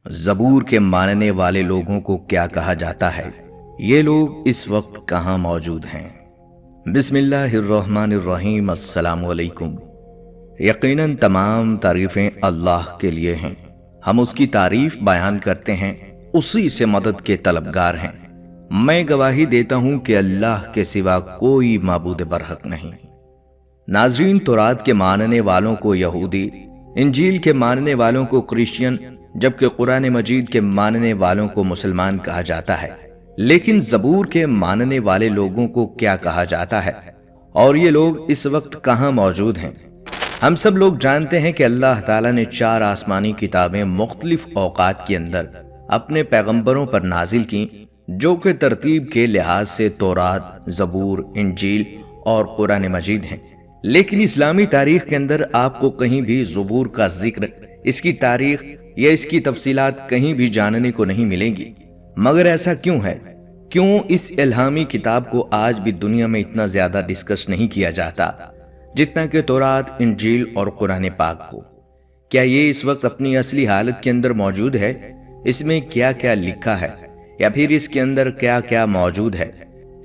زبور کے ماننے والے لوگوں کو کیا کہا جاتا ہے؟ یہ لوگ اس وقت کہاں موجود ہیں؟ بسم اللہ الرحمن الرحیم۔ السلام علیکم۔ یقیناً تمام تعریفیں اللہ کے لیے ہیں، ہم اس کی تعریف بیان کرتے ہیں، اسی سے مدد کے طلبگار ہیں۔ میں گواہی دیتا ہوں کہ اللہ کے سوا کوئی معبود برحق نہیں۔ ناظرین، تورات کے ماننے والوں کو یہودی، انجیل کے ماننے والوں کو کرسچین، جبکہ قرآن مجید کے ماننے والوں کو مسلمان کہا جاتا ہے۔ لیکن زبور کے ماننے والے لوگوں کو کیا کہا جاتا ہے اور یہ لوگ اس وقت کہاں موجود ہیں؟ ہم سب لوگ جانتے ہیں کہ اللہ تعالیٰ نے 4 آسمانی کتابیں مختلف اوقات کے اندر اپنے پیغمبروں پر نازل کیں، جو کہ ترتیب کے لحاظ سے تورات، زبور، انجیل اور قرآن مجید ہیں۔ لیکن اسلامی تاریخ کے اندر آپ کو کہیں بھی زبور کا ذکر، اس کی تاریخ یا اس کی تفصیلات کہیں بھی جاننے کو نہیں ملیں گی۔ مگر ایسا کیوں ہے؟ کیوں اس الہامی کتاب کو آج بھی دنیا میں اتنا زیادہ ڈسکس نہیں کیا جاتا جتنا کہ تورات، انجیل اور قرآن پاک کو؟ کیا یہ اس وقت اپنی اصلی حالت کے اندر موجود ہے؟ اس میں کیا کیا لکھا ہے یا پھر اس کے اندر کیا کیا موجود ہے؟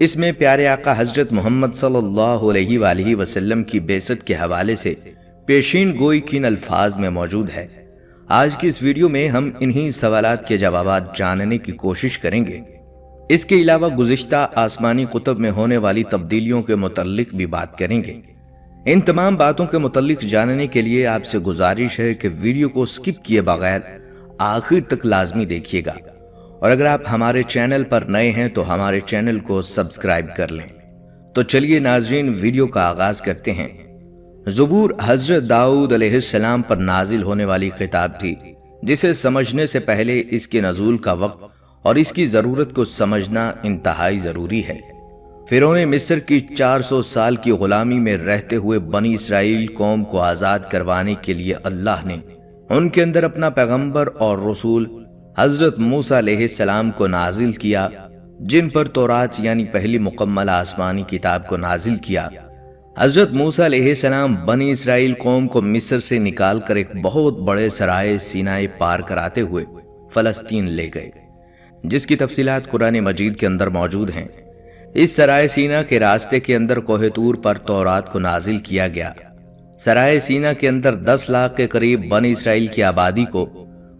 اس میں پیارے آقا حضرت محمد صلی اللہ علیہ وآلہ وسلم کی بعثت کے حوالے سے پیشین گوئی کن الفاظ میں موجود ہے؟ آج کی اس ویڈیو میں ہم انہی سوالات کے جوابات جاننے کی کوشش کریں گے۔ اس کے علاوہ گزشتہ آسمانی کتب میں ہونے والی تبدیلیوں کے متعلق بھی بات کریں گے۔ ان تمام باتوں کے متعلق جاننے کے لیے آپ سے گزارش ہے کہ ویڈیو کو سکپ کیے بغیر آخر تک لازمی دیکھیے گا، اور اگر آپ ہمارے چینل پر نئے ہیں تو ہمارے چینل کو سبسکرائب کر لیں۔ تو چلیے ناظرین، ویڈیو کا آغاز کرتے ہیں۔ زبور حضرت داؤد علیہ السلام پر نازل ہونے والی کتاب تھی، جسے سمجھنے سے پہلے اس کے نزول کا وقت اور اس کی ضرورت کو سمجھنا انتہائی ضروری ہے۔ فرعون مصر کی 400 سال کی غلامی میں رہتے ہوئے بنی اسرائیل قوم کو آزاد کروانے کے لیے اللہ نے ان کے اندر اپنا پیغمبر اور رسول حضرت موسیٰ علیہ السلام کو نازل کیا، جن پر تورات یعنی پہلی مکمل آسمانی کتاب کو نازل کیا۔ حضرت موسیٰ علیہ السلام بنی اسرائیل قوم کو مصر سے نکال کر ایک بہت بڑے سرائے سینائے پار کراتے ہوئے فلسطین لے گئے، جس کی تفصیلات قرآن مجید کے اندر موجود ہیں۔ اس سرائے سینا کے راستے کے اندر کوہ طور پر تورات کو نازل کیا گیا۔ سرائے سینا کے اندر 10 لاکھ کے قریب بنی اسرائیل کی آبادی کو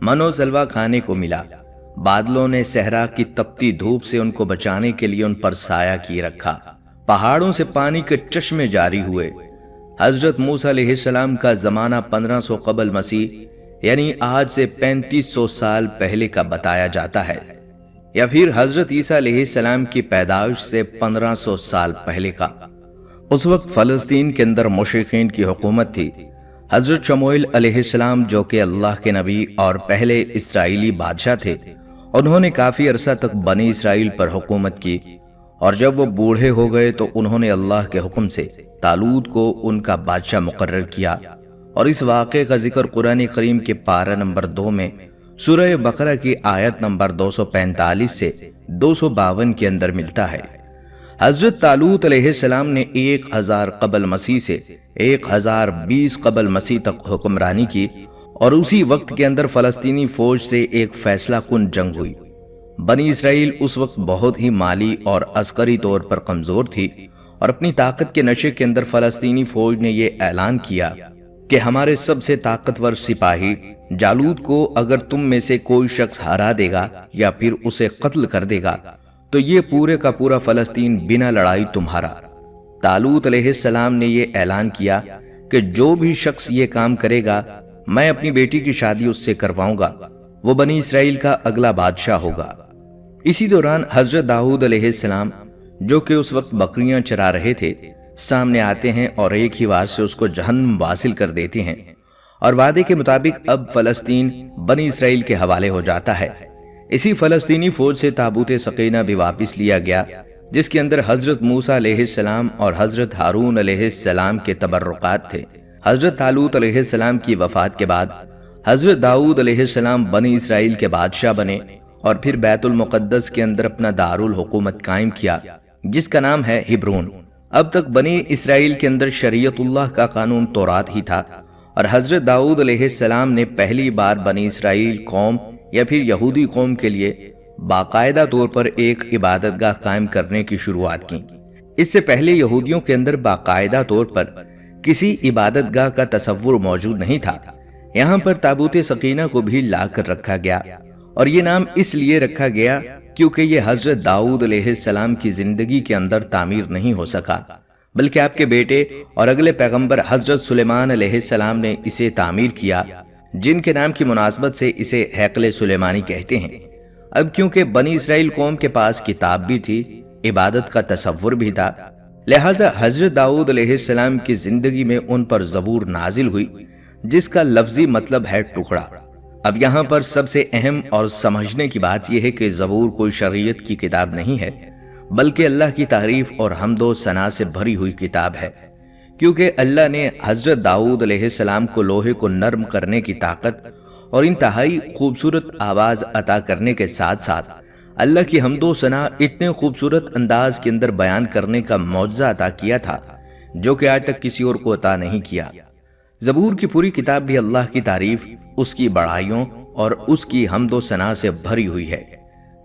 من و سلوہ کھانے کو ملا۔ بادلوں نے صحرا کی تپتی دھوپ سے ان کو بچانے کے لیے ان پر سایہ کی رکھا۔ پہاڑوں سے پانی کے چشمے جاری ہوئے۔ حضرت موسیٰ علیہ السلام کا زمانہ 1500 قبل مسیح یعنی آج سے 3500 سال پہلے کا بتایا جاتا ہے، یا پھر حضرت عیسیٰ علیہ السلام کی پیدائش سے 1500 سال پہلے کا۔ اس وقت فلسطین کے اندر مشرکین کی حکومت تھی۔ حضرت شموئیل علیہ السلام، جو کہ اللہ کے نبی اور پہلے اسرائیلی بادشاہ تھے، انہوں نے کافی عرصہ تک بنی اسرائیل پر حکومت کی، اور جب وہ بوڑھے ہو گئے تو انہوں نے اللہ کے حکم سے طالوت کو ان کا بادشاہ مقرر کیا، اور اس واقعے کا ذکر قرآن کریم کے پارہ نمبر 2 میں سورہ بقرہ کی آیت نمبر 245 سے 252 کے اندر ملتا ہے۔ حضرت طالوت علیہ السلام نے 1000 قبل مسیح سے 1020 قبل مسیح تک حکمرانی کی، اور اسی وقت کے اندر فلسطینی فوج سے ایک فیصلہ کن جنگ ہوئی۔ بنی اسرائیل اس وقت بہت ہی مالی اور عسکری طور پر کمزور تھی، اور اپنی طاقت کے نشے کے اندر فلسطینی فوج نے یہ اعلان کیا کہ ہمارے سب سے طاقتور سپاہی جالوت کو اگر تم میں سے کوئی شخص ہرا دے گا یا پھر اسے قتل کر دے گا تو یہ پورے کا پورا فلسطین بنا لڑائی تمہارا۔ طالوت علیہ السلام نے یہ اعلان کیا کہ جو بھی شخص یہ کام کرے گا، میں اپنی بیٹی کی شادی اس سے کرواؤں گا، وہ بنی اسرائیل کا اگلا بادشاہ ہوگا۔ اسی دوران حضرت داؤد علیہ السلام، جو کہ اس وقت بکریاں چرا رہے تھے، سامنے آتے ہیں اور ایک ہی وار سے اس کو جہنم واصل کر دیتے ہیں، اور وعدے کے مطابق اب فلسطین بنی اسرائیل کے حوالے ہو جاتا ہے۔ اسی فلسطینی فوج سے تابوت سقینہ بھی واپس لیا گیا، جس کے اندر حضرت موسیٰ علیہ السلام اور حضرت ہارون علیہ السلام کے تبرکات تھے۔ حضرت طالوت علیہ السلام کی وفات کے بعد حضرت داؤد علیہ السلام بنی اسرائیل کے بادشاہ بنے، اور پھر بیت المقدس کے اندر اپنا دارالحکومت قائم کیا، جس کا نام ہے ہبرون۔ اب تک بنی اسرائیل کے اندر شریعت اللہ کا قانون تورات ہی تھا، اور حضرت داؤد علیہ السلام نے پہلی بار بنی اسرائیل قوم یا پھر یہودی قوم کے لیے باقاعدہ طور پر ایک عبادت گاہ قائم کرنے کی شروعات کی۔ اس سے پہلے یہودیوں کے اندر باقاعدہ طور پر کسی عبادت گاہ کا تصور موجود نہیں تھا۔ یہاں پر تابوت سکینہ کو بھی لا کر رکھا گیا، اور یہ نام اس لیے رکھا گیا کیونکہ یہ حضرت داؤد علیہ السلام کی زندگی کے اندر تعمیر نہیں ہو سکا، بلکہ آپ کے بیٹے اور اگلے پیغمبر حضرت سلیمان علیہ السلام نے اسے تعمیر کیا، جن کے نام کی مناسبت سے اسے ہیکل سلیمانی کہتے ہیں۔ اب کیونکہ بنی اسرائیل قوم کے پاس کتاب بھی تھی، عبادت کا تصور بھی تھا، لہٰذا حضرت داؤد علیہ السلام کی زندگی میں ان پر زبور نازل ہوئی، جس کا لفظی مطلب ہے ٹکڑا۔ اب یہاں پر سب سے اہم اور سمجھنے کی بات یہ ہے کہ زبور کوئی شریعت کی کتاب نہیں ہے، بلکہ اللہ کی تعریف اور حمد و ثنا سے بھری ہوئی کتاب ہے، کیونکہ اللہ نے حضرت داؤد علیہ السلام کو لوہے کو نرم کرنے کی طاقت اور انتہائی خوبصورت آواز عطا کرنے کے ساتھ ساتھ اللہ کی حمد و ثنا اتنے خوبصورت انداز کے اندر بیان کرنے کا معجزہ عطا کیا تھا، جو کہ آج تک کسی اور کو عطا نہیں کیا۔ زبور کی پوری کتاب بھی اللہ کی تعریف، اس کی بڑائیوں اور اس کی حمد و ثنا سے بھری ہوئی ہے۔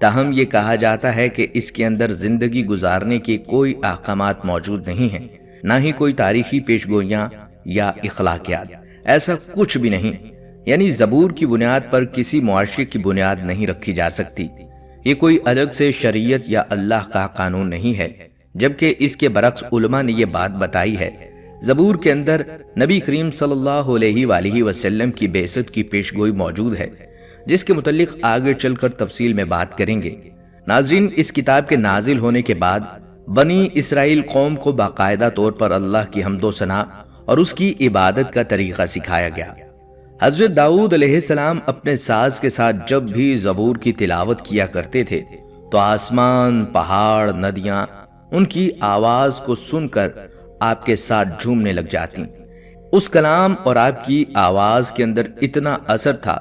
تاہم یہ کہا جاتا ہے کہ اس کے اندر زندگی گزارنے کے کوئی احکامات موجود نہیں ہیں، نہ ہی کوئی تاریخی پیشگوئیاں یا اخلاقیات، ایسا کچھ بھی نہیں۔ یعنی زبور کی بنیاد پر کسی معاشرے کی بنیاد نہیں رکھی جا سکتی، یہ کوئی الگ سے شریعت یا اللہ کا قانون نہیں ہے، جبکہ اس کے برعکس علماء نے یہ بات بتائی ہے، زبور کے اندر نبی کریم صلی اللہ علیہ وآلہ وسلم کی بعثت کی پیشگوئی موجود ہے، جس کے متعلق آگے چل کر تفصیل میں بات کریں گے۔ ناظرین، اس کتاب کے نازل ہونے کے بعد بنی اسرائیل قوم کو باقاعدہ طور پر اللہ کی حمد و ثنا اور اس کی عبادت کا طریقہ سکھایا گیا۔ حضرت داؤد علیہ السلام اپنے ساز کے ساتھ جب بھی زبور کی تلاوت کیا کرتے تھے تو آسمان، پہاڑ، ندیاں ان کی آواز کو سن کر آپ کے ساتھ جھومنے لگ جاتی۔ اس کلام اور آپ کی آواز کے اندر اتنا اثر تھا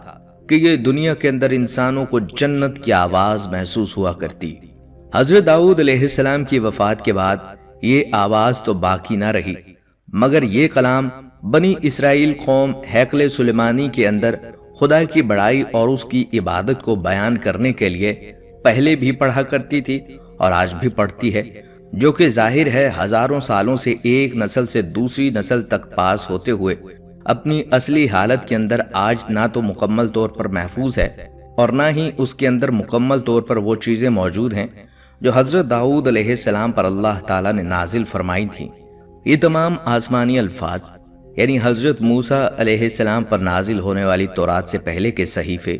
کہ یہ دنیا کے اندر انسانوں کو جنت کی آواز محسوس ہوا کرتی۔ حضرت داؤد علیہ السلام کی وفات کے بعد یہ آواز تو باقی نہ رہی، مگر یہ کلام بنی اسرائیل قوم ہیکل سلیمانی کے اندر خدا کی بڑائی اور اس کی عبادت کو بیان کرنے کے لیے پہلے بھی پڑھا کرتی تھی اور آج بھی پڑھتی ہے، جو کہ ظاہر ہے ہزاروں سالوں سے ایک نسل سے دوسری نسل تک پاس ہوتے ہوئے اپنی اصلی حالت کے اندر آج نہ تو مکمل طور پر محفوظ ہے اور نہ ہی اس کے اندر مکمل طور پر وہ چیزیں موجود ہیں جو حضرت داؤد علیہ السلام پر اللہ تعالیٰ نے نازل فرمائی تھیں۔ یہ تمام آسمانی الفاظ، یعنی حضرت موسیٰ علیہ السلام پر نازل ہونے والی تورات سے پہلے کے صحیفے،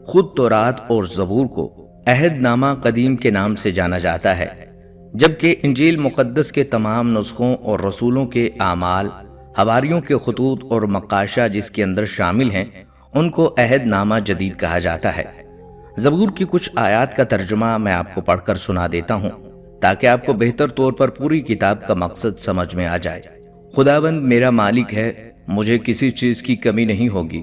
خود تورات اور زبور کو عہد نامہ قدیم کے نام سے جانا جاتا ہے، جبکہ انجیل مقدس کے تمام نسخوں اور رسولوں کے اعمال، حواریوں کے خطوط اور مقاشہ جس کے اندر شامل ہیں، ان کو عہد نامہ جدید کہا جاتا ہے۔ زبور کی کچھ آیات کا ترجمہ میں آپ کو پڑھ کر سنا دیتا ہوں تاکہ آپ کو بہتر طور پر پوری کتاب کا مقصد سمجھ میں آ جائے۔ خداوند میرا مالک ہے، مجھے کسی چیز کی کمی نہیں ہوگی۔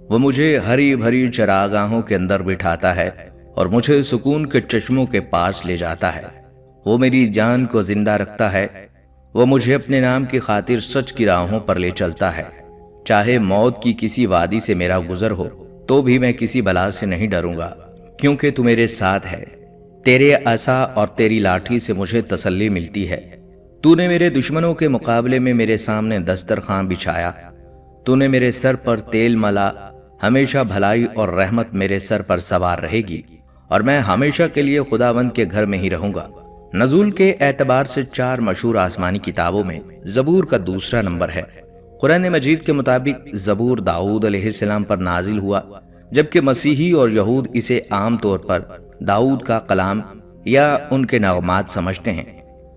وہ مجھے ہری بھری چراگاہوں کے اندر بٹھاتا ہے اور مجھے سکون کے چشموں کے پاس لے جاتا ہے۔ وہ میری جان کو زندہ رکھتا ہے، وہ مجھے اپنے نام کی خاطر سچ کی راہوں پر لے چلتا ہے۔ چاہے موت کی کسی وادی سے میرا گزر ہو تو بھی میں کسی بلا سے نہیں ڈروں گا، کیونکہ تو میرے ساتھ ہے۔ تیرے عصا اور تیری لاٹھی سے مجھے تسلی ملتی ہے۔ تو نے میرے دشمنوں کے مقابلے میں میرے سامنے دسترخوان بچھایا۔ تو نے میرے سر پر تیل ملا، ہمیشہ بھلائی اور رحمت میرے سر پر سوار رہے گی، اور میں ہمیشہ کے لیے خداوند کے گھر میں ہی رہوں گا۔ نزول کے اعتبار سے 4 مشہور آسمانی کتابوں میں زبور کا دوسرا نمبر ہے۔ قرآن مجید کے مطابق زبور داؤد علیہ السلام پر نازل ہوا، جبکہ مسیحی اور یہود اسے عام طور پر داؤد کا کلام یا ان کے نغمات سمجھتے ہیں۔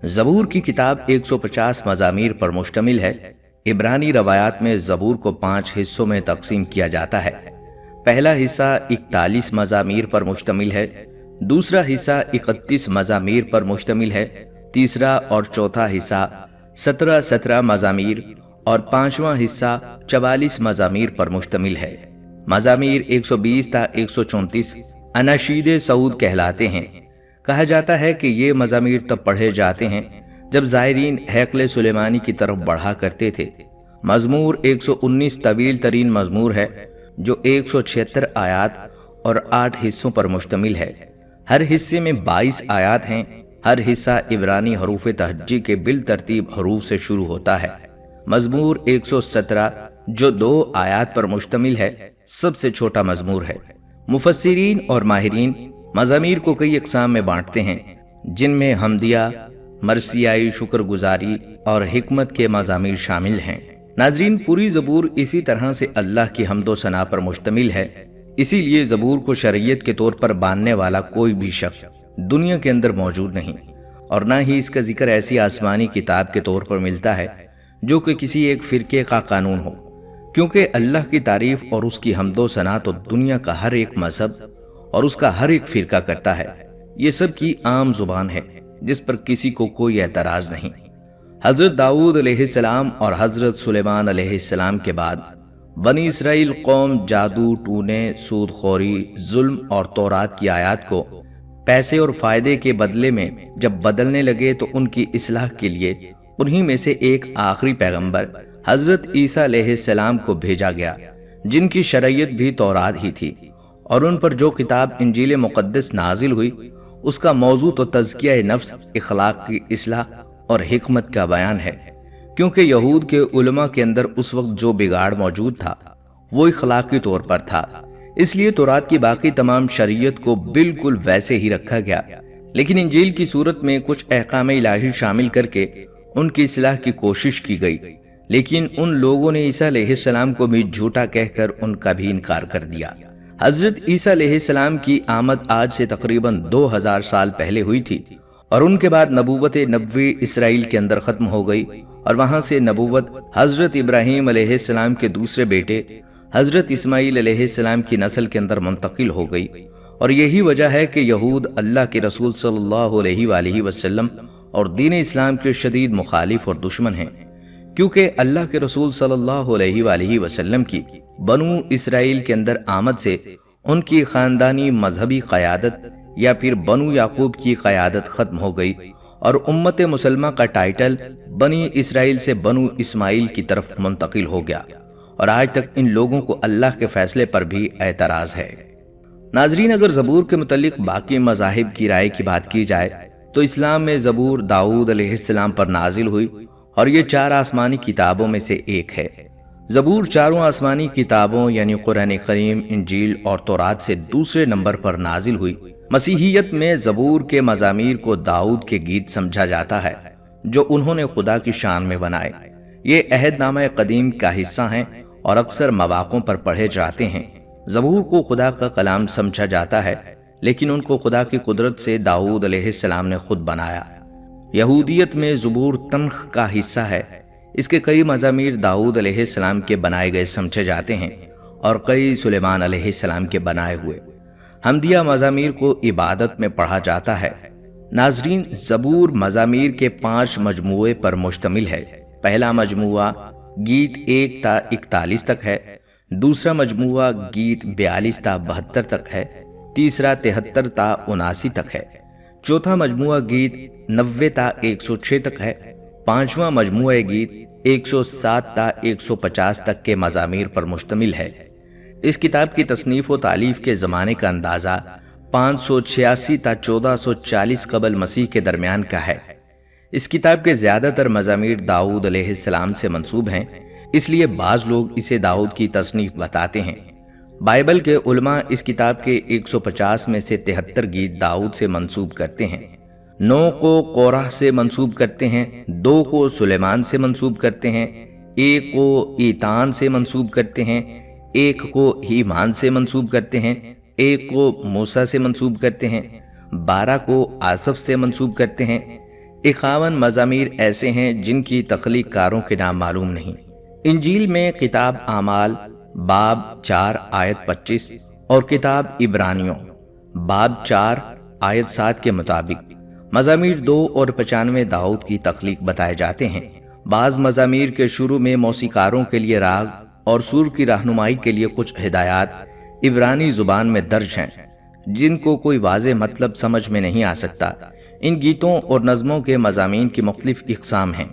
زبور کی کتاب 150 مزامیر پر مشتمل ہے۔ عبرانی روایات میں زبور کو 5 حصوں میں تقسیم کیا جاتا ہے۔ پہلا حصہ 41 مزامیر پر مشتمل ہے، دوسرا حصہ 31 مزامیر پر مشتمل ہے، تیسرا اور چوتھا حصہ 17 مزامیر اور پانچواں حصہ 44 مزامیر پر مشتمل ہے۔ مزامیر 120 تا 134 اناشید سعود کہلاتے ہیں۔ کہا جاتا ہے کہ یہ مزامیر تب پڑھے جاتے ہیں جب زائرین ہیکل سلیمانی کی طرف بڑھا کرتے تھے۔ مزمور 119 طویل ترین مزمور ہے جو 176 آیات اور 8 حصوں پر مشتمل ہے۔ ہر حصے میں 22 آیات ہیں۔ ہر حصہ عبرانی حروف تہجی کے بالترتیب حروف سے شروع ہوتا ہے۔ مزمور 117 جو 2 آیات پر مشتمل ہے سب سے چھوٹا مزمور ہے۔ مفسرین اور ماہرین مزامیر کو کئی اقسام میں بانٹتے ہیں، جن میں حمدیہ، مرثیائی، شکر گزاری اور حکمت کے مزامیر شامل ہیں۔ ناظرین، پوری زبور اسی طرح سے اللہ کی حمد و ثنا پر مشتمل ہے، اسی لیے زبور کو شرعیت کے طور پر باندھنے والا کوئی بھی شخص دنیا کے اندر موجود نہیں، اور نہ ہی اس کا ذکر ایسی آسمانی کتاب کے طور پر ملتا ہے جو کہ کسی ایک فرقے کا قانون ہو، کیونکہ اللہ کی تعریف اور اس کی حمد و ثنا تو دنیا کا ہر ایک مذہب اور اس کا ہر ایک فرقہ کرتا ہے۔ یہ سب کی عام زبان ہے جس پر کسی کو کوئی اعتراض نہیں۔ حضرت داؤد علیہ السلام اور حضرت سلیمان علیہ السلام کے بعد بنی اسرائیل قوم جادو، ٹونے، سود خوری، ظلم اور تورات کی آیات کو پیسے اور فائدے کے بدلے میں جب بدلنے لگے تو ان کی اصلاح کے لیے انہی میں سے ایک آخری پیغمبر حضرت عیسیٰ علیہ السلام کو بھیجا گیا، جن کی شرعیت بھی تورات ہی تھی، اور ان پر جو کتاب انجیل مقدس نازل ہوئی اس کا موضوع تو تزکیہ نفس، اخلاق کی اصلاح اور حکمت کا بیان ہے، کیونکہ یہود کے علماء کے اندر اس وقت جو بگاڑ موجود تھا وہ اخلاقی طور پر تھا، اس لیے تورات کی باقی تمام شریعت کو بالکل ویسے ہی رکھا گیا، لیکن انجیل کی صورت میں کچھ احکام الہی شامل کر کے ان کی اصلاح کی کوشش کی گئی، لیکن ان لوگوں نے عیسیٰ علیہ السلام کو بھی جھوٹا کہہ کر ان کا بھی انکار کر دیا۔ حضرت عیسیٰ علیہ السلام کی آمد آج سے تقریباً 2000 سال پہلے ہوئی تھی، اور ان کے بعد نبوت نبوی اسرائیل کے اندر ختم ہو گئی، اور وہاں سے نبوت حضرت ابراہیم علیہ السلام کے دوسرے بیٹے حضرت اسماعیل علیہ السلام کی نسل کے اندر منتقل ہو گئی، اور یہی وجہ ہے کہ یہود اللہ کے رسول صلی اللہ علیہ وآلہ وسلم اور دین اسلام کے شدید مخالف اور دشمن ہیں، کیونکہ اللہ کے رسول صلی اللہ علیہ وآلہ وسلم کی بنو اسرائیل کے اندر آمد سے ان کی خاندانی مذہبی قیادت یا پھر بنو یعقوب کی قیادت ختم ہو گئی، اور امت مسلمہ کا ٹائٹل بنی اسرائیل سے بنو اسماعیل کی طرف منتقل ہو گیا، اور آج تک ان لوگوں کو اللہ کے فیصلے پر بھی اعتراض ہے۔ ناظرین، اگر زبور کے متعلق باقی مذاہب کی رائے کی بات کی جائے تو اسلام میں زبور داؤد علیہ السلام پر نازل ہوئی، اور یہ 4 آسمانی کتابوں میں سے ایک ہے۔ زبور 4 آسمانی کتابوں یعنی قرآن کریم، انجیل اور تورات سے دوسرے نمبر پر نازل ہوئی۔ مسیحیت میں زبور کے مزامیر کو داؤد کے گیت سمجھا جاتا ہے جو انہوں نے خدا کی شان میں بنائے۔ یہ عہد نامہ قدیم کا حصہ ہیں اور اکثر مواقعوں پر پڑھے جاتے ہیں۔ زبور کو خدا کا کلام سمجھا جاتا ہے، لیکن ان کو خدا کی قدرت سے داؤد علیہ السلام نے خود بنایا۔ یہودیت میں زبور تنخ کا حصہ ہے۔ اس کے کئی مزامیر داؤد علیہ السلام کے بنائے گئے سمجھے جاتے ہیں، اور کئی سلیمان علیہ السلام کے بنائے ہوئے۔ حمدیہ مزامیر کو عبادت میں پڑھا جاتا ہے۔ ناظرین، زبور مزامیر کے 5 مجموعے پر مشتمل ہے۔ پہلا مجموعہ گیت 1 تا 41 تک ہے، دوسرا مجموعہ گیت 42 تا 72 تک ہے، تیسرا 73 تا 79 تک ہے، چوتھا مجموعہ گیت 90 تا 106 تک ہے، پانچواں مجموعہ گیت 107 تا 150 تک کے مزامیر پر مشتمل ہے۔ اس کتاب کی تصنیف و تالیف کے زمانے کا اندازہ 586 تا 1440 قبل مسیح کے درمیان کا ہے۔ اس کتاب کے زیادہ تر مزامیر داؤد علیہ السلام سے منسوب ہیں، اس لیے بعض لوگ اسے داؤد کی تصنیف بتاتے ہیں۔ بائبل کے علماء اس کتاب کے 150 میں سے 73 گیت داؤد سے منسوب کرتے ہیں، 9 کو قورح سے منسوب کرتے ہیں، 2 کو سلیمان سے منسوب کرتے ہیں، 1 کو ایتان سے منسوب کرتے ہیں، 1 کو ہیمان سے منسوب کرتے ہیں، 1 کو موسیٰ سے منسوب کرتے ہیں، 12 کو آصف سے منسوب کرتے ہیں۔ 51 مزامیر ایسے ہیں جن کی تخلیق کاروں کے نام معلوم نہیں۔ انجیل میں کتاب اعمال باب 4 آیت 25 اور کتاب عبرانیوں باب 4 آیت 7 کے مطابق مزامیر 2 اور 95 داؤد کی تخلیق بتائے جاتے ہیں۔ بعض مزامیر کے شروع میں موسیقاروں کے لیے راگ اور سور کی رہنمائی کے لیے کچھ ہدایات عبرانی زبان میں درج ہیں، جن کو کوئی واضح مطلب سمجھ میں نہیں آ سکتا۔ ان گیتوں اور نظموں کے مضامین کی مختلف اقسام ہیں،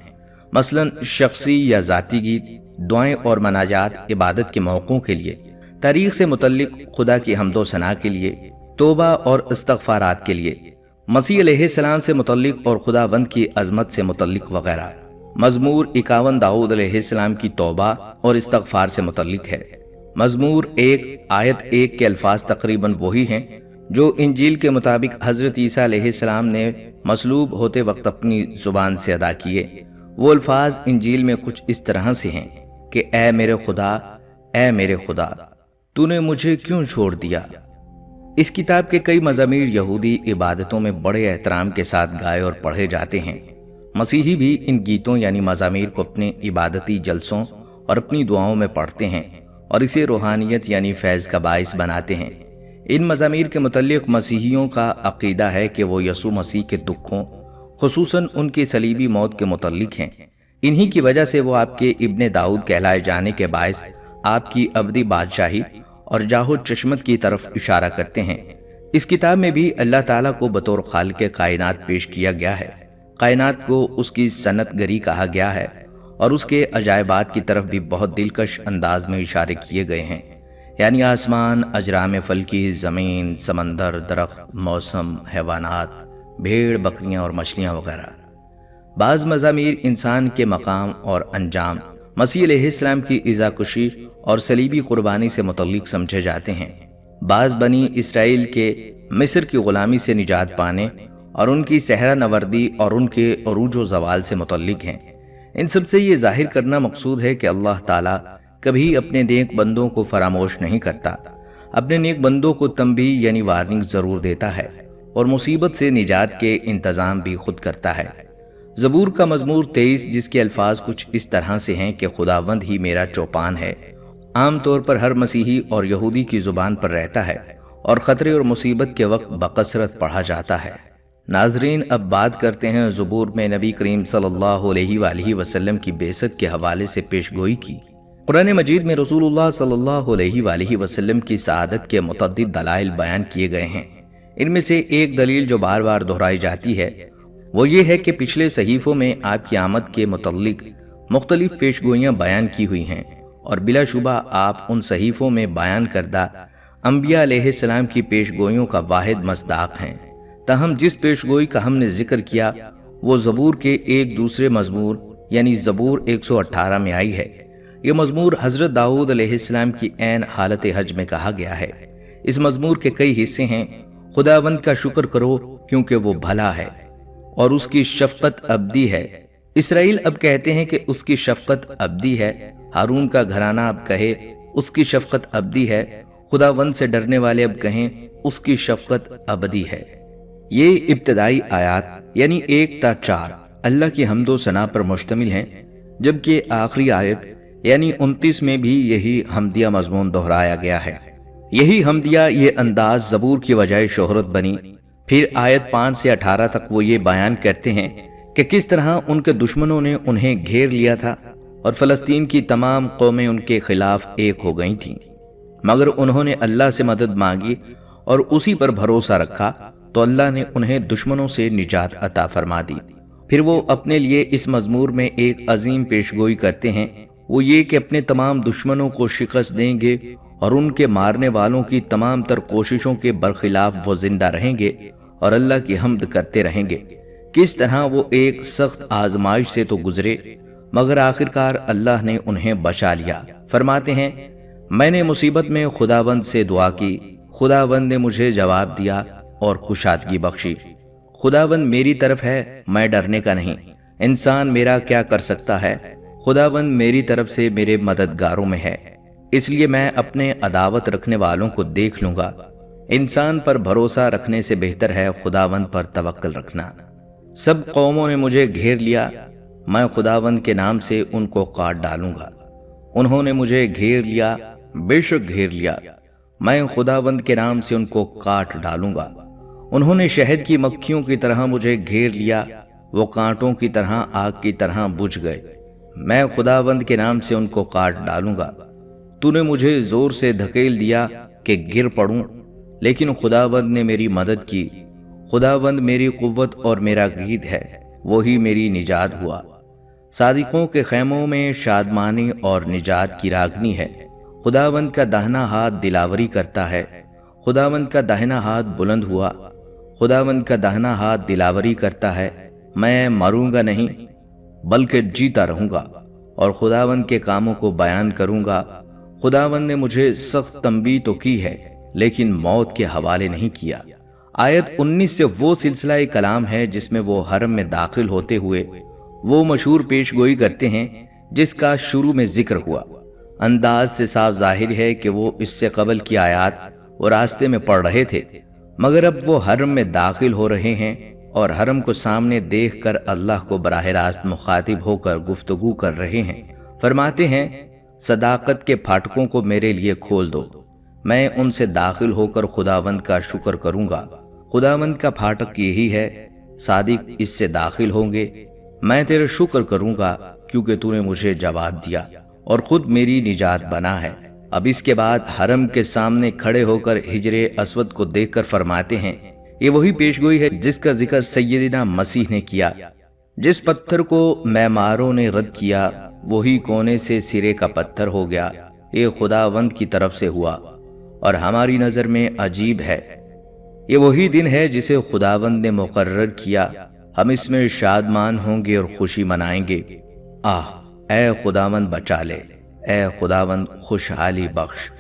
مثلا شخصی یا ذاتی گیت، دعائیں اور مناجات عبادت کے موقعوں کے لیے، تاریخ سے متعلق خدا کی حمد و ثنا کے لیے، توبہ اور استغفارات کے لیے، مسیح علیہ السلام سے متعلق اور خداوند کی عظمت سے متعلق وغیرہ۔ مزمور 51 داؤد علیہ السلام کی توبہ اور استغفار سے متعلق ہے۔ مزمور 1 آیت 1 کے الفاظ تقریباً وہی ہیں جو انجیل کے مطابق حضرت عیسیٰ علیہ السلام نے مصلوب ہوتے وقت اپنی زبان سے ادا کیے۔ وہ الفاظ انجیل میں کچھ اس طرح سے ہیں کہ اے میرے خدا، اے میرے خدا، تو نے مجھے کیوں چھوڑ دیا۔ اس کتاب کے کئی مزامیر یہودی عبادتوں میں بڑے احترام کے ساتھ گائے اور پڑھے جاتے ہیں۔ مسیحی بھی ان گیتوں یعنی مزامیر کو اپنے عبادتی جلسوں اور اپنی دعاؤں میں پڑھتے ہیں اور اسے روحانیت یعنی فیض کا باعث بناتے ہیں۔ ان مزامیر کے متعلق مسیحیوں کا عقیدہ ہے کہ وہ یسوع مسیح کے دکھوں، خصوصاً ان کی صلیبی موت کے متعلق ہیں۔ انہی کی وجہ سے وہ آپ کے ابن داؤد کہلائے جانے کے باعث آپ کی ابدی بادشاہی اور جاہ و چشمت کی طرف اشارہ کرتے ہیں۔ اس کتاب میں بھی اللہ تعالیٰ کو بطور خالق کائنات پیش کیا گیا ہے۔ کائنات کو اس کی صنعت گری کہا گیا ہے اور اس کے عجائبات کی طرف بھی بہت دلکش انداز میں اشارے کیے گئے ہیں، یعنی آسمان، اجرام فلکی، زمین، سمندر، درخت، موسم، حیوانات، بھیڑ، بکریاں اور مچھلیاں وغیرہ۔ بعض مزامیر انسان کے مقام اور انجام، مسیح علیہ السلام کی عزا کشی اور صلیبی قربانی سے متعلق سمجھے جاتے ہیں۔ بعض بنی اسرائیل کے مصر کی غلامی سے نجات پانے اور ان کی صحرا نوردی اور ان کے عروج و زوال سے متعلق ہیں۔ ان سب سے یہ ظاہر کرنا مقصود ہے کہ اللہ تعالیٰ کبھی اپنے نیک بندوں کو فراموش نہیں کرتا، اپنے نیک بندوں کو تنبیہ یعنی وارننگ ضرور دیتا ہے اور مصیبت سے نجات کے انتظام بھی خود کرتا ہے۔ زبور کا مزمور 23 جس کے الفاظ کچھ اس طرح سے ہیں کہ خداوند ہی میرا چوپان ہے، عام طور پر ہر مسیحی اور یہودی کی زبان پر رہتا ہے اور خطرے اور مصیبت کے وقت بکثرت پڑھا جاتا ہے۔ ناظرین، اب بات کرتے ہیں زبور میں نبی کریم صلی اللہ علیہ وآلہ وسلم کی بعثت کے حوالے سے پیش گوئی کی۔ قرآن مجید میں رسول اللہ صلی اللہ علیہ وآلہ وسلم کی سعادت کے متعدد دلائل بیان کیے گئے ہیں۔ ان میں سے ایک دلیل جو بار بار دہرائی جاتی ہے وہ یہ ہے کہ پچھلے صحیفوں میں آپ کی آمد کے متعلق مختلف پیش گوئیاں بیان کی ہوئی ہیں اور بلا شبہ آپ ان صحیفوں میں بیان کردہ انبیاء علیہ السلام کی پیش گوئیوں کا واحد مصداق ہیں۔ تاہم جس پیش گوئی کا ہم نے ذکر کیا وہ زبور کے ایک دوسرے مزمور یعنی زبور 118 میں آئی ہے۔ یہ مزمور حضرت داؤد علیہ السلام کی عین حالت حج میں کہا گیا ہے۔ اس مزمور کے کئی حصے ہیں۔ خداوند کا شکر کرو کیونکہ وہ بھلا ہے اور اس کی شفقت ابدی ہے۔ اسرائیل اب کہتے ہیں کہ اس کی شفقت ابدی ہے۔ ہارون کا گھرانہ اب کہے اس کی شفقت ابدی ہے۔ خداوند سے ڈرنے والے اب کہیں اس کی شفقت ابدی ہے۔ یہ ابتدائی آیات یعنی 1 تا 4 اللہ کی حمد و ثنا پر مشتمل ہیں، جبکہ آخری آیت یعنی 29 میں بھی یہی حمدیہ مضمون دہرایا گیا ہے۔ یہی حمدیہ، یہ انداز زبور کی وجہ شہرت بنی۔ پھر آیت 5 سے 18 تک وہ یہ بیان کرتے ہیں کہ کس طرح ان کے دشمنوں نے انہیں گھیر لیا تھا اور فلسطین کی تمام قومیں ان کے خلاف ایک ہو گئی تھیں، مگر انہوں نے اللہ سے مدد مانگی اور اسی پر بھروسہ رکھا تو اللہ نے انہیں دشمنوں سے نجات عطا فرما دی۔ پھر وہ اپنے لیے اس مزمور میں ایک عظیم پیشگوئی کرتے ہیں، وہ یہ کہ اپنے تمام دشمنوں کو شکست دیں گے اور ان کے مارنے والوں کی تمام تر کوششوں کے برخلاف وہ زندہ رہیں گے اور اللہ کی حمد کرتے رہیں گے۔ کس طرح وہ ایک سخت آزمائش سے تو گزرے مگر آخرکار اللہ نے انہیں بچا لیا۔ فرماتے ہیں میں نے مصیبت میں خداوند سے دعا کی، خداوند نے مجھے جواب دیا اور کشادگی بخشی۔ خداوند میری طرف ہے، میں ڈرنے کا نہیں۔ انسان میرا کیا کر سکتا ہے؟ خداوند میری طرف سے میرے مددگاروں میں ہے، اس لیے میں اپنے عداوت رکھنے والوں کو دیکھ لوں گا۔ انسان پر بھروسہ رکھنے سے بہتر ہے خداوند پر توکل رکھنا۔ سب قوموں نے مجھے گھیر لیا، میں خداوند کے نام سے ان کو کاٹ ڈالوں گا۔ انہوں نے مجھے گھیر لیا، بے شک گھیر لیا، میں خداوند کے نام سے ان کو کاٹ ڈالوں گا۔ انہوں نے شہد کی مکھیوں کی طرح مجھے گھیر لیا، وہ کانٹوں کی طرح آگ کی طرح بجھ گئے، میں خداوند کے نام سے ان کو کاٹ ڈالوں گا۔ تو نے مجھے زور سے دھکیل دیا کہ گر پڑوں، لیکن خداوند نے میری مدد کی۔ خداوند میری قوت اور میرا گید ہے، وہی میری نجات ہوا۔ صادقوں کے خیموں میں شادمانی اور نجات کی راگنی ہے۔ خداوند کا داہنا ہاتھ دلاوری کرتا ہے، خداوند کا داہنا ہاتھ بلند ہوا، خداوند کا داہنا ہاتھ دلاوری کرتا ہے، میں مروں گا نہیں بلکہ جیتا رہوں گا اور خداوند کے کاموں کو بیان کروں گا۔ خداوند نے مجھے سخت تنبیہ تو کی ہے لیکن موت کے حوالے نہیں کیا۔ آیت 19 سے وہ سلسلہ کلام ہے جس میں وہ حرم میں داخل ہوتے ہوئے وہ مشہور پیش گوئی کرتے ہیں جس کا شروع میں ذکر ہوا۔ انداز سے صاف ظاہر ہے کہ وہ اس سے قبل کی آیات وہ راستے میں پڑھ رہے تھے، مگر اب وہ حرم میں داخل ہو رہے ہیں اور حرم کو سامنے دیکھ کر اللہ کو براہ راست مخاطب ہو کر گفتگو کر رہے ہیں۔ فرماتے ہیں، صداقت کے پھاٹکوں کو میرے لیے کھول دو، میں ان سے داخل ہو کر خداوند کا شکر کروں گا۔ خداوند کا پھاٹک یہی ہے، صادق اس سے داخل ہوں گے۔ میں تیرے شکر کروں گا کیونکہ تو نے مجھے جواب دیا اور خود میری نجات بنا ہے۔ اب اس کے بعد حرم کے سامنے کھڑے ہو کر حجر اسود کو دیکھ کر فرماتے ہیں، یہ وہی پیشگوئی ہے جس کا ذکر سیدنا مسیح نے کیا۔ جس پتھر کو معماروں نے رد کیا وہی کونے سے سرے کا پتھر ہو گیا، یہ خداوند کی طرف سے ہوا اور ہماری نظر میں عجیب ہے۔ یہ وہی دن ہے جسے خداوند نے مقرر کیا، ہم اس میں شادمان ہوں گے اور خوشی منائیں گے۔ اے خداوند بچا لے، اے خداوند خوشحالی بخش۔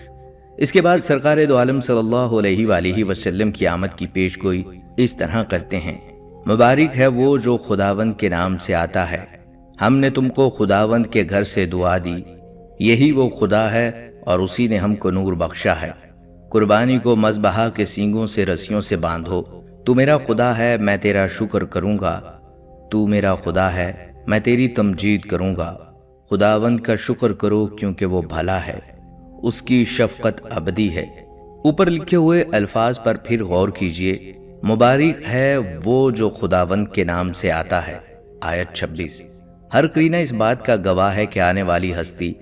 اس کے بعد سرکار دو عالم صلی اللہ علیہ وآلہ وسلم کی آمد کی پیش گوئی اس طرح کرتے ہیں، مبارک ہے وہ جو خداوند کے نام سے آتا ہے، ہم نے تم کو خداوند کے گھر سے دعا دی، یہی وہ خدا ہے اور اسی نے ہم کو نور بخشا ہے۔ قربانی کو مذبحہ کے سینگوں سے رسیوں سے باندھو، تو میرا خدا ہے میں تیرا شکر کروں گا، تو میرا خدا ہے میں تیری تمجید کروں گا۔ خداوند کا شکر کرو کیونکہ وہ بھلا ہے، اس کی شفقت ابدی ہے۔ اوپر لکھے ہوئے الفاظ پر پھر غور کیجئے، مبارک ہے وہ جو خداوند کے نام سے آتا ہے۔ آیت 26۔ ہر قرینہ اس بات کا گواہ ہے کہ آنے والی ہستی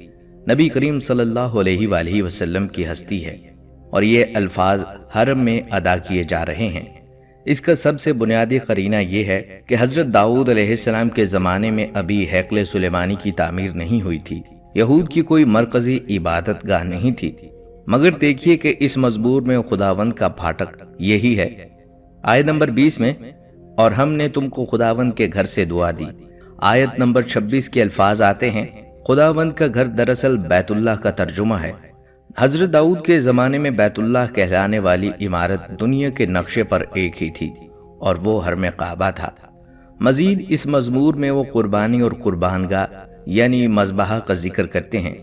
نبی کریم صلی اللہ علیہ وآلہ وسلم کی ہستی ہے اور یہ الفاظ حرم میں ادا کیے جا رہے ہیں۔ اس کا سب سے بنیادی قرینہ یہ ہے کہ حضرت داؤد علیہ السلام کے زمانے میں ابھی ہیکل سلیمانی کی تعمیر نہیں ہوئی تھی، یہود کی کوئی مرکزی عبادت گاہ نہیں تھی، مگر دیکھیے کہ اس مزمور میں خداوند کا پھاٹک یہی ہے۔ آیت نمبر 20 میں، اور ہم نے تم کو خداوند کے گھر سے دعا دی۔ آیت نمبر 26 کے الفاظ آتے ہیں، خداوند کا گھر دراصل بیت اللہ کا ترجمہ ہے۔ حضرت داؤد کے زمانے میں بیت اللہ کہلانے والی عمارت دنیا کے نقشے پر ایک ہی تھی اور وہ حرم کعبہ تھا۔ مزید اس مزمور میں وہ قربانی اور قربان گاہ یعنی مذبحہ کا ذکر کرتے ہیں۔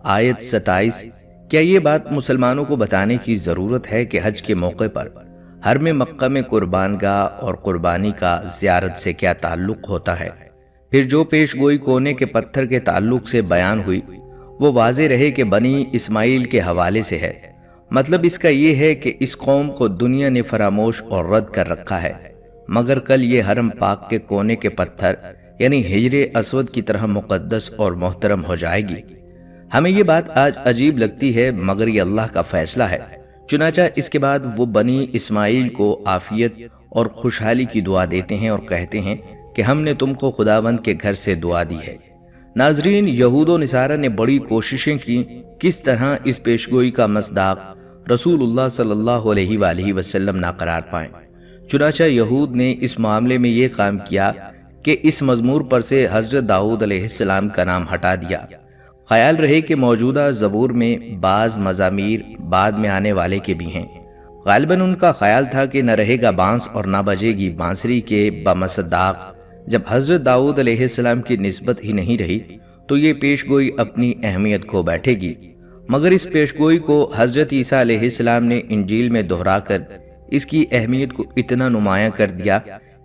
آیت 27، کیا یہ بات مسلمانوں کو بتانے کی ضرورت ہے کہ حج کے موقع پر حرم مکہ میں قربان گاہ اور قربانی کا زیارت سے کیا تعلق ہوتا ہے؟ پھر جو پیش گوئی کونے کے پتھر کے تعلق سے بیان ہوئی وہ واضح رہے کہ بنی اسماعیل کے حوالے سے ہے۔ مطلب اس کا یہ ہے کہ اس قوم کو دنیا نے فراموش اور رد کر رکھا ہے، مگر کل یہ حرم پاک کے کونے کے پتھر یعنی حجر اسود کی طرح مقدس اور محترم ہو جائے گی۔ ہمیں یہ بات آج عجیب لگتی ہے مگر یہ اللہ کا فیصلہ ہے۔ چنانچہ اس کے بعد وہ بنی اسماعیل کو عافیت اور خوشحالی کی دعا دیتے ہیں اور کہتے ہیں کہ ہم نے تم کو خداوند کے گھر سے دعا دی ہے۔ ناظرین، یہود و نصارہ نے بڑی کوششیں کی کس طرح اس پیشگوئی کا مصداق رسول اللہ صلی اللہ علیہ وآلہ وسلم نہ قرار پائیں۔ چنانچہ یہود نے اس معاملے میں یہ کام کیا کہ اس مزمور پر سے حضرت داؤد علیہ السلام کا نام ہٹا دیا۔ خیال رہے کہ موجودہ زبور میں بعض مزامیر بعد میں آنے والے کے بھی ہیں۔ غالباً ان کا خیال تھا کہ نہ رہے گا بانس اور نہ بجے گی بانسری کے بمصداق۔ جب حضرت داؤد علیہ السلام کی نسبت ہی نہیں رہی تو یہ پیشگوئی اپنی اہمیت کھو بیٹھے گی، مگر اس پیشگوئی کو حضرت عیسیٰ علیہ السلام نے انجیل میں دہرا کر اس کی اہمیت کو اتنا نمایاں کر دیا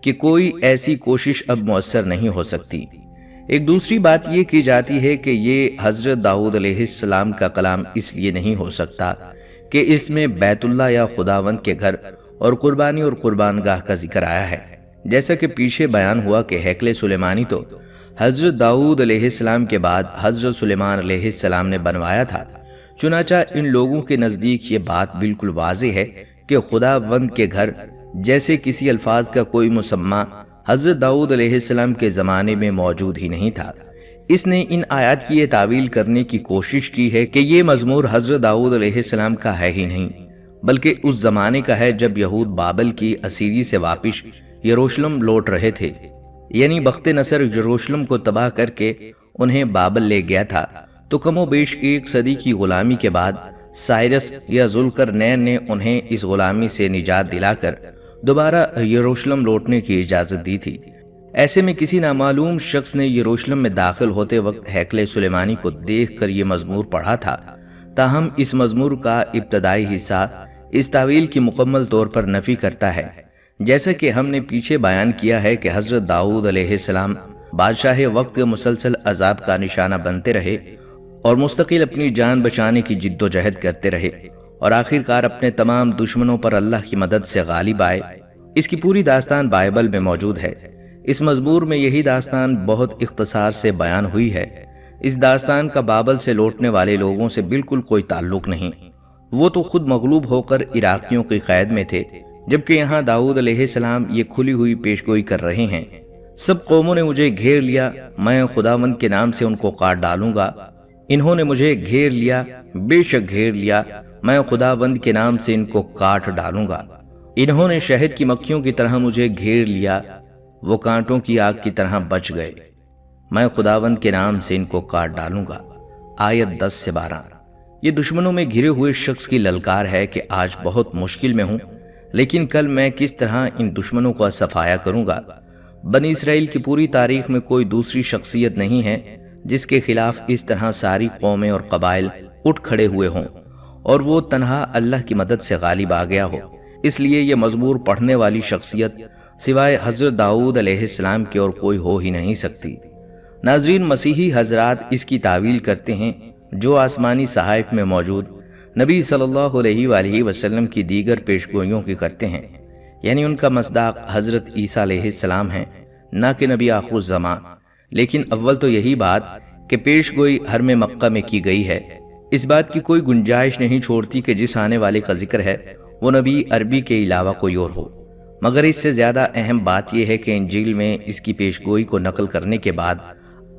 کہ کوئی ایسی کوشش اب مؤثر نہیں ہو سکتی۔ ایک دوسری بات یہ کی جاتی ہے کہ یہ حضرت داؤد علیہ السلام کا کلام اس لیے نہیں ہو سکتا کہ اس میں بیت اللہ یا خداوند کے گھر اور قربانی اور قربان گاہ کا ذکر آیا ہے، جیسا کہ پیچھے بیان ہوا کہ ہیکل سلیمانی تو حضرت داؤد علیہ السلام کے بعد حضرت سلیمان علیہ السلام نے بنوایا تھا۔ چنانچہ ان لوگوں کے نزدیک یہ بات بالکل واضح ہے کہ خداوند کے گھر جیسے کسی الفاظ کا کوئی مسمى حضرت داؤد علیہ السلام کے زمانے میں موجود ہی نہیں تھا۔ اس نے ان آیات کی یہ تعویل کرنے کی کوشش کی ہے کہ یہ مزمور حضرت داؤد علیہ السلام کا ہے ہی نہیں، بلکہ اس زمانے کا ہے جب یہود بابل کی اسیری سے واپس یروشلم لوٹ رہے تھے، یعنی بخت نصر یروشلم کو تباہ کر کے انہیں بابل لے گیا تھا، تو کم و بیش 1 صدی کی غلامی کے بعد سائرس یا ذوالقرنین نے انہیں اس غلامی سے نجات دلا کر دوبارہ یروشلم لوٹنے کی اجازت دی تھی۔ ایسے میں کسی نامعلوم شخص نے یروشلم میں داخل ہوتے وقت ہیکل سلیمانی کو دیکھ کر یہ مزمور پڑھا تھا، تاہم اس مزمور کا ابتدائی حصہ اس تعویل کی مکمل طور پر نفی کرتا ہے۔ جیسا کہ ہم نے پیچھے بیان کیا ہے کہ حضرت داؤد علیہ السلام بادشاہ وقت کے مسلسل عذاب کا نشانہ بنتے رہے اور مستقل اپنی جان بچانے کی جد و جہد کرتے رہے، اور آخرکار اپنے تمام دشمنوں پر اللہ کی مدد سے غالب آئے۔ اس کی پوری داستان بائبل میں موجود ہے۔ اس مزمور میں یہی داستان بہت اختصار سے بیان ہوئی ہے۔ اس داستان کا بابل سے لوٹنے والے لوگوں سے بالکل کوئی تعلق نہیں، وہ تو خود مغلوب ہو کر عراقیوں کی قید میں تھے، جبکہ یہاں داؤد علیہ السلام یہ کھلی ہوئی پیشگوئی کر رہے ہیں۔ سب قوموں نے مجھے گھیر لیا، میں خداوند کے نام سے ان کو کاٹ ڈالوں گا۔ انہوں نے مجھے گھیر لیا، بے شک گھیر لیا، میں خداوند کے نام سے ان کو کاٹ ڈالوں گا۔ انہوں نے شہد کی مکھیوں کی طرح مجھے گھیر لیا، وہ کانٹوں کی آگ کی طرح بچ گئے، میں خداوند کے نام سے ان کو کاٹ ڈالوں گا۔ آیت 10 سے 12۔ یہ دشمنوں میں گھرے ہوئے شخص کی للکار ہے کہ آج بہت مشکل میں ہوں، لیکن کل میں کس طرح ان دشمنوں کا صفایا کروں گا۔ بنی اسرائیل کی پوری تاریخ میں کوئی دوسری شخصیت نہیں ہے جس کے خلاف اس طرح ساری قومیں اور قبائل اٹھ کھڑے ہوئے ہوں اور وہ تنہا اللہ کی مدد سے غالب آ گیا ہو۔ اس لیے یہ مزمور پڑھنے والی شخصیت سوائے حضرت داؤد علیہ السلام کے اور کوئی ہو ہی نہیں سکتی۔ ناظرین، مسیحی حضرات اس کی تعویل کرتے ہیں جو آسمانی صحائف میں موجود نبی صلی اللہ علیہ وآلہ وسلم کی دیگر پیشگوئیوں کی کرتے ہیں، یعنی ان کا مصداق حضرت عیسیٰ علیہ السلام ہے، نہ کہ نبی آخر الزمان۔ لیکن اول تو یہی بات کہ پیشگوئی حرم مکہ میں کی گئی ہے، اس بات کی کوئی گنجائش نہیں چھوڑتی کہ جس آنے والے کا ذکر ہے وہ نبی عربی کے علاوہ کوئی اور ہو۔ مگر اس سے زیادہ اہم بات یہ ہے کہ انجیل میں اس کی پیشگوئی کو نقل کرنے کے بعد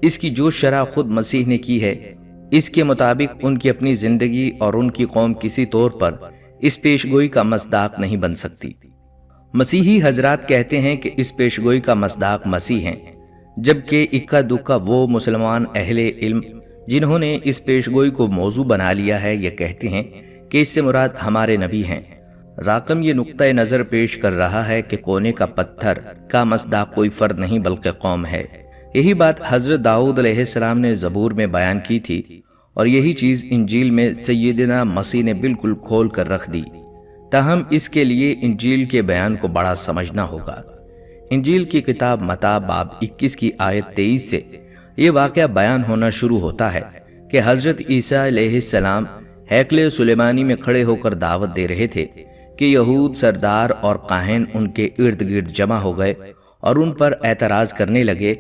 اس کی جو شرح خود مسیح نے کی ہے، اس کے مطابق ان کی اپنی زندگی اور ان کی قوم کسی طور پر اس پیشگوئی کا مصداق نہیں بن سکتی۔ مسیحی حضرات کہتے ہیں کہ اس پیشگوئی کا مصداق مسیح ہیں، جبکہ اکا دکا وہ مسلمان اہل علم جنہوں نے اس پیشگوئی کو موضوع بنا لیا ہے یہ کہتے ہیں کہ اس سے مراد ہمارے نبی ہیں۔ راقم یہ نقطہ نظر پیش کر رہا ہے کہ کونے کا پتھر کا مصداق کوئی فرد نہیں بلکہ قوم ہے۔ یہی بات حضرت داؤد علیہ السلام نے زبور میں بیان کی تھی، اور یہی چیز انجیل میں سیدنا مسیح نے بالکل کھول کر رکھ دی۔ تاہم اس کے لیے انجیل کے بیان کو بڑا سمجھنا ہوگا۔ انجیل کی کتاب متی باب 21 کی آیت 23 سے یہ واقعہ بیان ہونا شروع ہوتا ہے کہ حضرت عیسیٰ علیہ السلام ہیکل سلیمانی میں کھڑے ہو کر دعوت دے رہے تھے کہ یہود سردار اور کاہن ان کے ارد گرد جمع ہو گئے اور ان پر اعتراض کرنے لگے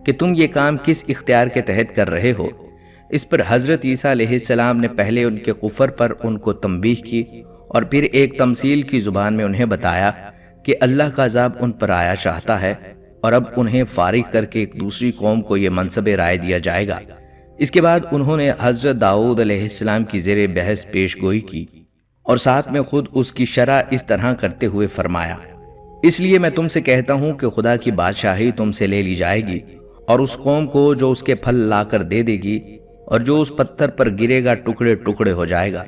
کہ تم یہ کام کس اختیار کے تحت کر رہے ہو۔ اس پر حضرت عیسیٰ علیہ السلام نے پہلے ان کے کفر پر ان کو تنبیہ کی اور پھر ایک تمثیل کی زبان میں انہیں بتایا کہ اللہ کا عذاب ان پر آیا چاہتا ہے اور اب انہیں فارغ کر کے ایک دوسری قوم کو یہ منصب رائے دیا جائے گا۔ اس کے بعد انہوں نے حضرت داؤد علیہ السلام کی زیر بحث پیش گوئی کی اور ساتھ میں خود اس کی شرح اس طرح کرتے ہوئے فرمایا، اس لیے میں تم سے کہتا ہوں کہ خدا کی بادشاہی تم سے لے لی جائے گی اور اس قوم کو جو اس کے پھل لا کر دے دے گی، اور جو اس پتھر پر گرے گا ٹکڑے ٹکڑے ہو جائے گا،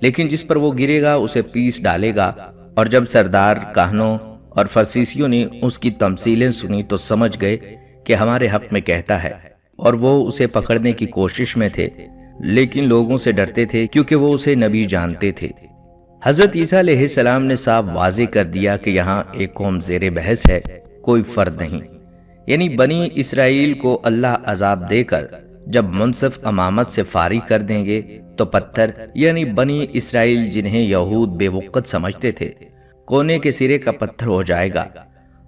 لیکن جس پر وہ گرے گا اسے پیس ڈالے گا۔ اور جب سردار کاہنوں اور فرسیسیوں نے اس کی تمثیلیں سنی تو سمجھ گئے کہ ہمارے حق میں کہتا ہے، اور وہ اسے پکڑنے کی کوشش میں تھے، لیکن لوگوں سے ڈرتے تھے کیونکہ وہ اسے نبی جانتے تھے۔ حضرت عیسیٰ علیہ السلام نے صاف واضح کر دیا کہ یہاں ایک قوم زیر بحث ہے، کوئی فرد نہیں۔ یعنی بنی اسرائیل کو اللہ عذاب دے کر جب منصف امامت سے فارغ کر دیں گے تو پتھر یعنی بنی اسرائیل جنہیں یہود بے وقت سمجھتے تھے، کونے کے سرے کا پتھر ہو جائے گا۔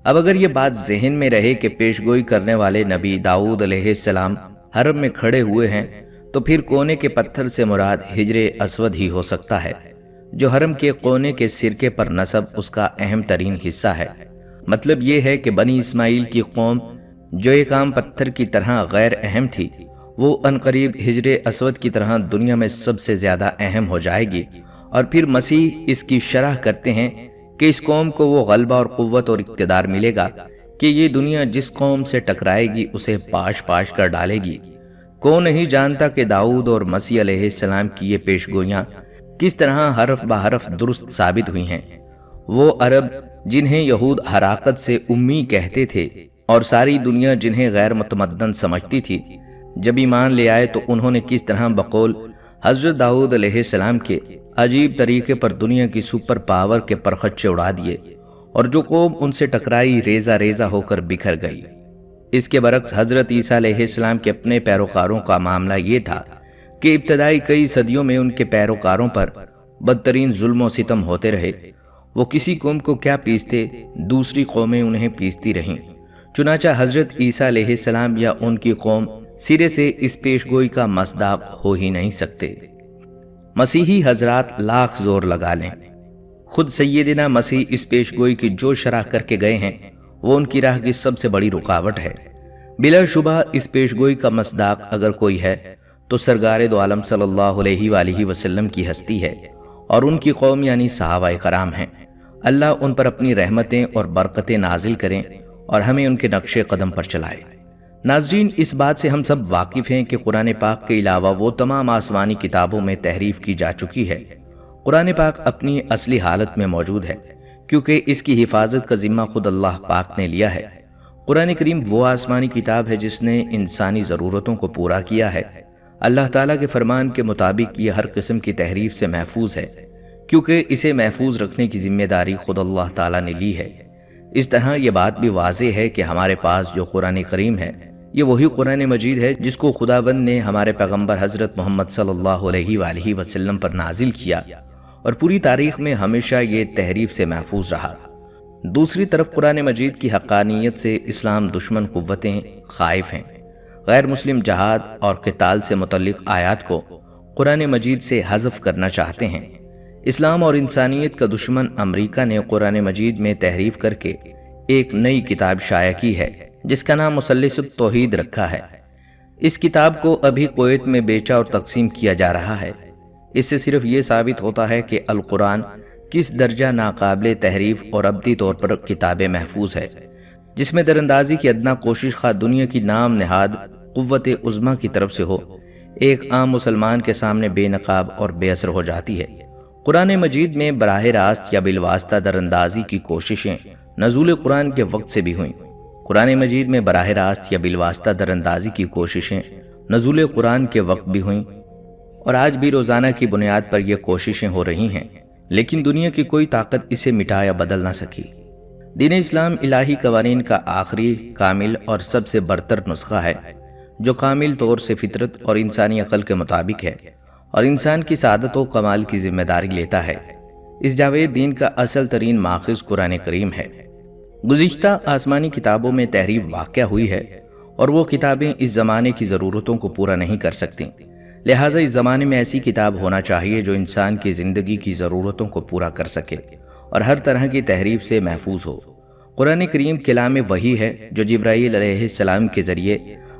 اب اگر یہ بات ذہن میں رہے کہ پیشگوئی کرنے والے نبی داؤد علیہ السلام حرم میں کھڑے ہوئے ہیں، تو پھر کونے کے پتھر سے مراد حجر اسود ہی ہو سکتا ہے، جو حرم کے کونے کے سرکے پر نصب اس کا اہم ترین حصہ ہے۔ مطلب یہ ہے کہ بنی اسماعیل کی قوم جو ایک عام پتھر کی طرح غیر اہم تھی، وہ عنقریب حجر اسود کی طرح دنیا میں سب سے زیادہ اہم ہو جائے گی۔ اور پھر مسیح اس کی شرح کرتے ہیں کہ اس قوم کو وہ غلبہ اور قوت اور اقتدار ملے گا کہ یہ دنیا جس قوم سے ٹکرائے گی اسے پاش پاش کر ڈالے گی۔ کون نہیں جانتا کہ داؤد اور مسیح علیہ السلام کی یہ پیش گوئیاں کس طرح حرف بحرف درست ثابت ہوئی ہیں۔ وہ عرب جنہیں یہود حراقت سے امی کہتے تھے اور ساری دنیا جنہیں غیر متمدن سمجھتی تھی، جب ایمان لے آئے تو انہوں نے کس طرح بقول حضرت داؤد علیہ السلام کے عجیب طریقے پر دنیا کی سپر پاور کے پرخچے اڑا دیے، اور جو قوم ان سے ٹکرائی ریزہ ریزہ ہو کر بکھر گئی۔ اس کے برعکس حضرت عیسیٰ علیہ السلام کے اپنے پیروکاروں کا معاملہ یہ تھا کہ ابتدائی کئی صدیوں میں ان کے پیروکاروں پر بدترین ظلم و ستم ہوتے رہے۔ وہ کسی قوم کو کیا پیستے، دوسری قومیں انہیں پیستی رہیں۔ چنانچہ حضرت عیسیٰ علیہ السلام یا ان کی قوم سرے سے اس پیشگوئی کا مصداق ہو ہی نہیں سکتے۔ مسیحی حضرات لاکھ زور لگا لیں، خود سیدنا مسیح اس پیشگوئی کی جو شرح کر کے گئے ہیں وہ ان کی راہ کی سب سے بڑی رکاوٹ ہے۔ بلا شبہ اس پیشگوئی کا مصداق اگر کوئی ہے تو سرکار دو عالم صلی اللہ علیہ وآلہ وسلم کی ہستی ہے، اور ان کی قوم یعنی صحابہ کرام ہیں۔ اللہ ان پر اپنی رحمتیں اور برکتیں نازل کریں اور ہمیں ان کے نقش قدم پر چلائے۔ ناظرین، اس بات سے ہم سب واقف ہیں کہ قرآن پاک کے علاوہ وہ تمام آسمانی کتابوں میں تحریف کی جا چکی ہے۔ قرآن پاک اپنی اصلی حالت میں موجود ہے کیونکہ اس کی حفاظت کا ذمہ خود اللہ پاک نے لیا ہے۔ قرآن کریم وہ آسمانی کتاب ہے جس نے انسانی ضرورتوں کو پورا کیا ہے۔ اللہ تعالیٰ کے فرمان کے مطابق یہ ہر قسم کی تحریف سے محفوظ ہے کیونکہ اسے محفوظ رکھنے کی ذمہ داری خود اللہ تعالیٰ نے لی ہے۔ اس طرح یہ بات بھی واضح ہے کہ ہمارے پاس جو قرآن کریم ہے یہ وہی قرآن مجید ہے جس کو خداوند نے ہمارے پیغمبر حضرت محمد صلی اللہ علیہ وآلہ وسلم پر نازل کیا، اور پوری تاریخ میں ہمیشہ یہ تحریف سے محفوظ رہا۔ دوسری طرف قرآن مجید کی حقانیت سے اسلام دشمن قوتیں خائف ہیں۔ غیر مسلم جہاد اور قتال سے متعلق آیات کو قرآن مجید سے حذف کرنا چاہتے ہیں۔ اسلام اور انسانیت کا دشمن امریکہ نے قرآن مجید میں تحریف کر کے ایک نئی کتاب شائع کی ہے جس کا نام مثلث التوحید رکھا ہے۔ اس کتاب کو ابھی کویت میں بیچا اور تقسیم کیا جا رہا ہے۔ اس سے صرف یہ ثابت ہوتا ہے کہ القرآن کس درجہ ناقابل تحریف اور ابدی طور پر کتاب محفوظ ہے، جس میں دراندازی کی ادنا کوشش خواہ دنیا کی نام نہاد قوت عظمیٰ کی طرف سے ہو، ایک عام مسلمان کے سامنے بے نقاب اور بے اثر ہو جاتی ہے۔ قرآن مجید میں براہ راست یا بالواسطہ دراندازی کی کوششیں نزول قرآن کے وقت سے بھی ہوئیں۔ قرآن مجید میں براہ راست یا بالواسطہ دراندازی کی کوششیں نزول قرآن کے وقت بھی ہوئیں، اور آج بھی روزانہ کی بنیاد پر یہ کوششیں ہو رہی ہیں، لیکن دنیا کی کوئی طاقت اسے مٹا یا بدل نہ سکی۔ دین اسلام الہی قوانین کا آخری، کامل اور سب سے برتر نسخہ ہے، جو کامل طور سے فطرت اور انسانی عقل کے مطابق ہے اور انسان کی سعادت و کمال کی ذمہ داری لیتا ہے۔ اس جاوید دین کا اصل ترین ماخذ قرآن کریم ہے۔ گزشتہ آسمانی کتابوں میں تحریف واقع ہوئی ہے، اور وہ کتابیں اس زمانے کی ضرورتوں کو پورا نہیں کر سکتیں، لہٰذا اس زمانے میں ایسی کتاب ہونا چاہیے جو انسان کی زندگی کی ضرورتوں کو پورا کر سکے اور ہر طرح کی تحریف سے محفوظ ہو۔ قرآن کریم کلام وحی ہے جو جبرائیل علیہ السلام کے ذریعے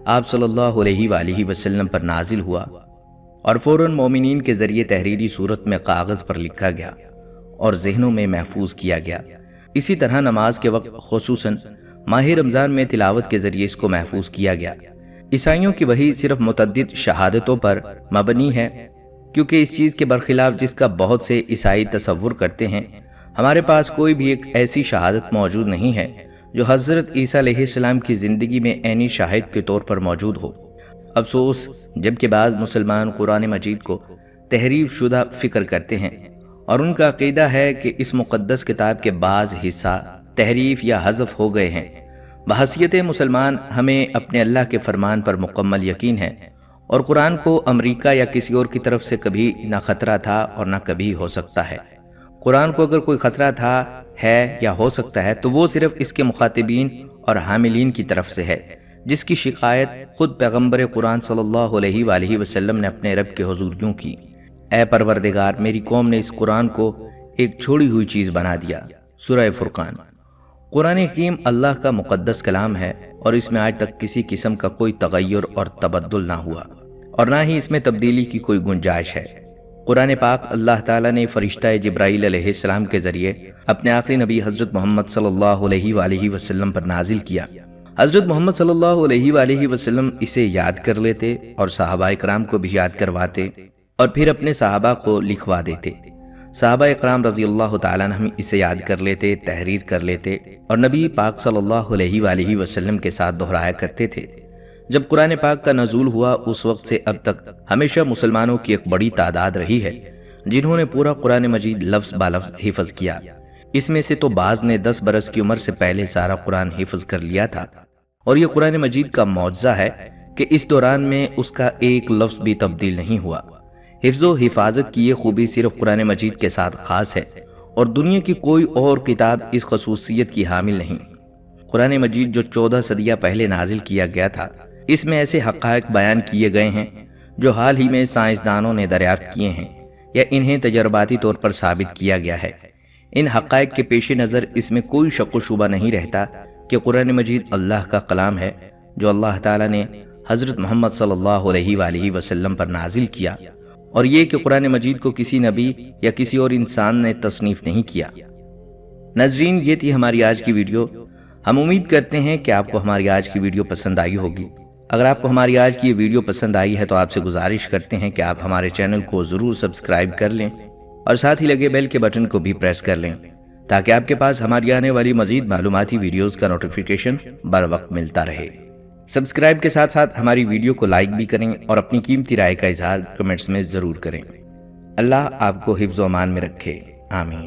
آپ صلی اللہ علیہ وآلہ وسلم پر نازل ہوا اور فوراً مومنین کے ذریعے تحریری صورت میں کاغذ پر لکھا گیا اور ذہنوں میں محفوظ کیا گیا۔ اسی طرح نماز کے وقت خصوصاً ماہ رمضان میں تلاوت کے ذریعے اس کو محفوظ کیا گیا۔ عیسائیوں کی وحی صرف متعدد شہادتوں پر مبنی ہے، کیونکہ اس چیز کے برخلاف جس کا بہت سے عیسائی تصور کرتے ہیں، ہمارے پاس کوئی بھی ایک ایسی شہادت موجود نہیں ہے جو حضرت عیسیٰ علیہ السلام کی زندگی میں عینی شاہد کے طور پر موجود ہو۔ افسوس، جبکہ بعض مسلمان قرآن مجید کو تحریف شدہ فکر کرتے ہیں اور ان کا عقیدہ ہے کہ اس مقدس کتاب کے بعض حصہ تحریف یا حذف ہو گئے ہیں۔ بحیثیت مسلمان ہمیں اپنے اللہ کے فرمان پر مکمل یقین ہے، اور قرآن کو امریکہ یا کسی اور کی طرف سے کبھی نہ خطرہ تھا اور نہ کبھی ہو سکتا ہے۔ قرآن کو اگر کوئی خطرہ تھا، ہے یا ہو سکتا ہے تو وہ صرف اس کے مخاطبین اور حاملین کی طرف سے ہے، جس کی شکایت خود پیغمبر قرآن صلی اللہ علیہ وآلہ وسلم نے اپنے رب کے حضور یوں کی: اے پروردگار، میری قوم نے اس قرآن کو ایک چھوڑی ہوئی چیز بنا دیا۔ سورہ فرقان۔ قرآن حکیم اللہ کا مقدس کلام ہے اور اس میں آج تک کسی قسم کا کوئی تغیر اور تبدل نہ ہوا اور نہ ہی اس میں تبدیلی کی کوئی گنجائش ہے۔ قرآن پاک اللہ تعالیٰ نے فرشتہ جبرائیل علیہ السلام کے ذریعے اپنے آخری نبی حضرت محمد صلی اللہ علیہ وآلہ وسلم پر نازل کیا۔ حضرت محمد صلی اللہ علیہ وآلہ وسلم اسے یاد کر لیتے اور صحابہ اکرام کو بھی یاد کرواتے اور پھر اپنے صحابہ کو لکھوا دیتے۔ صحابہ اکرام رضی اللہ تعالیٰ عنہ اسے یاد کر لیتے، تحریر کر لیتے اور نبی پاک صلی اللہ علیہ وآلہ وسلم کے ساتھ دہرایا کرتے تھے۔ جب قرآن پاک کا نزول ہوا اس وقت سے اب تک ہمیشہ مسلمانوں کی ایک بڑی تعداد رہی ہے جنہوں نے پورا قرآن مجید لفظ بالفظ حفظ کیا۔ اس میں سے تو بعض نے 10 برس کی عمر سے پہلے سارا قرآن حفظ کر لیا تھا، اور یہ قرآن مجید کا معجزہ ہے کہ اس دوران میں اس کا ایک لفظ بھی تبدیل نہیں ہوا۔ حفظ و حفاظت کی یہ خوبی صرف قرآن مجید کے ساتھ خاص ہے اور دنیا کی کوئی اور کتاب اس خصوصیت کی حامل نہیں۔ قرآن مجید جو 14 صدیاں پہلے نازل کیا گیا تھا، اس میں ایسے حقائق بیان کیے گئے ہیں جو حال ہی میں سائنسدانوں نے دریافت کیے ہیں یا انہیں تجرباتی طور پر ثابت کیا گیا ہے۔ ان حقائق کے پیش نظر اس میں کوئی شک و شبہ نہیں رہتا کہ قرآن مجید اللہ کا کلام ہے جو اللہ تعالیٰ نے حضرت محمد صلی اللہ علیہ وآلہ وسلم پر نازل کیا، اور یہ کہ قرآن مجید کو کسی نبی یا کسی اور انسان نے تصنیف نہیں کیا۔ ناظرین، یہ تھی ہماری آج کی ویڈیو۔ ہم امید کرتے ہیں کہ آپ کو ہماری آج کی ویڈیو پسند آئی ہوگی۔ اگر آپ کو ہماری آج کی یہ ویڈیو پسند آئی ہے تو آپ سے گزارش کرتے ہیں کہ آپ ہمارے چینل کو ضرور سبسکرائب کر لیں اور ساتھ ہی لگے بیل کے بٹن کو بھی پریس کر لیں تاکہ آپ کے پاس ہماری آنے والی مزید معلوماتی ویڈیوز کا نوٹیفیکیشن بر وقت ملتا رہے۔ سبسکرائب کے ساتھ ساتھ ہماری ویڈیو کو لائک بھی کریں اور اپنی قیمتی رائے کا اظہار کمنٹس میں ضرور کریں۔ اللہ آپ کو حفظ و امان میں رکھے، آمین۔